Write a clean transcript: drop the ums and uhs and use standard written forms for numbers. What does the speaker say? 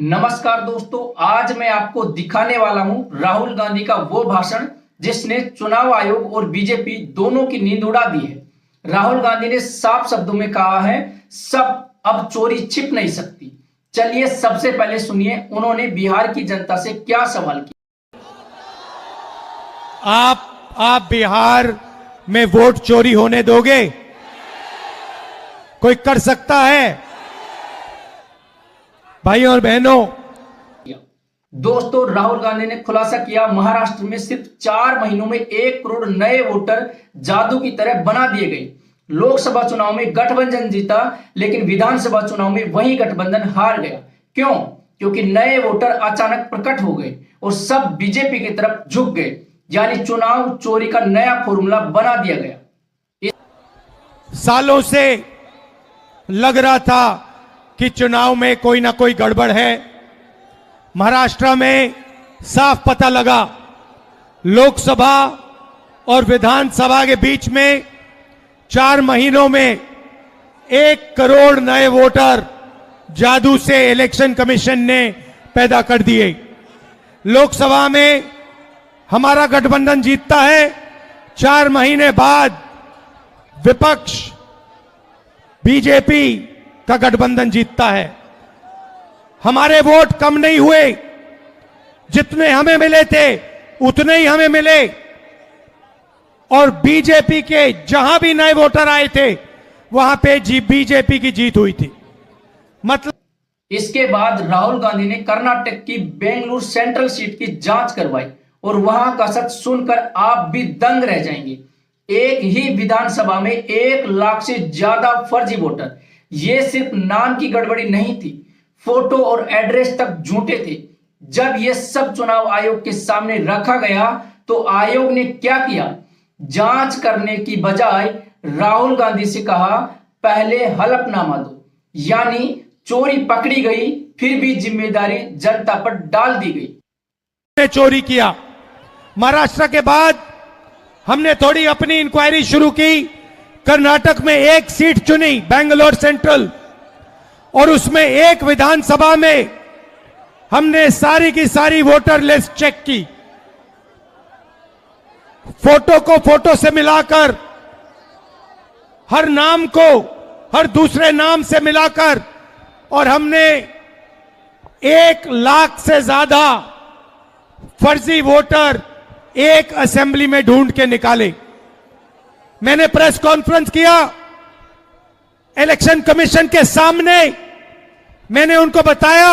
नमस्कार दोस्तों, आज मैं आपको दिखाने वाला हूं राहुल गांधी का वो भाषण जिसने चुनाव आयोग और बीजेपी दोनों की नींद उड़ा दी है। राहुल गांधी ने साफ शब्दों में कहा है, सब अब चोरी छिप नहीं सकती। चलिए सबसे पहले सुनिए उन्होंने बिहार की जनता से क्या सवाल किया। आप बिहार में वोट चोरी होने दोगे? कोई कर सकता है? भाइयों और बहनों, दोस्तों राहुल गांधी ने खुलासा किया, महाराष्ट्र में सिर्फ 4 महीनों में 1 करोड़ नए वोटर जादू की तरह बना दिए गए। लोकसभा चुनाव में गठबंधन जीता, लेकिन विधानसभा चुनाव में वही गठबंधन हार गया। क्यों? क्योंकि नए वोटर अचानक प्रकट हो गए और सब बीजेपी की तरफ झुक गए, यानी चुनाव चोरी का नया फॉर्मूला बना दिया गया। सालों से लग रहा था कि चुनाव में कोई ना कोई गड़बड़ है। महाराष्ट्र में साफ पता लगा, लोकसभा और विधानसभा के बीच में 4 महीनों में 1 करोड़ नए वोटर जादू से इलेक्शन कमीशन ने पैदा कर दिए। लोकसभा में हमारा गठबंधन जीतता है, 4 महीने बाद विपक्ष बीजेपी का गठबंधन जीतता है। हमारे वोट कम नहीं हुए, जितने हमें मिले थे उतने ही हमें मिले, और बीजेपी के जहां भी नए वोटर आए थे वहां पे बीजेपी की जीत हुई थी। मतलब इसके बाद राहुल गांधी ने कर्नाटक की बेंगलुरु सेंट्रल सीट की जांच करवाई और वहां का सच सुनकर आप भी दंग रह जाएंगे। एक ही विधानसभा में 1 लाख से ज्यादा फर्जी वोटर। ये सिर्फ नाम की गड़बड़ी नहीं थी, फोटो और एड्रेस तक झूठे थे। जब ये सब चुनाव आयोग के सामने रखा गया तो आयोग ने क्या किया? जांच करने की बजाय राहुल गांधी से कहा, पहले हलफनामा दो। यानी चोरी पकड़ी गई, फिर भी जिम्मेदारी जनता पर डाल दी गई। चोरी किया। महाराष्ट्र के बाद हमने थोड़ी अपनी इंक्वायरी शुरू की। कर्नाटक में 1 सीट चुनी, बेंगलोर सेंट्रल, और उसमें 1 विधानसभा में हमने सारी की सारी वोटर लिस्ट चेक की, फोटो को फोटो से मिलाकर, हर नाम को हर दूसरे नाम से मिलाकर, और हमने 1 लाख से ज्यादा फर्जी वोटर एक असेंबली में ढूंढ के निकाले। मैंने प्रेस कॉन्फ्रेंस किया इलेक्शन कमीशन के सामने। मैंने उनको बताया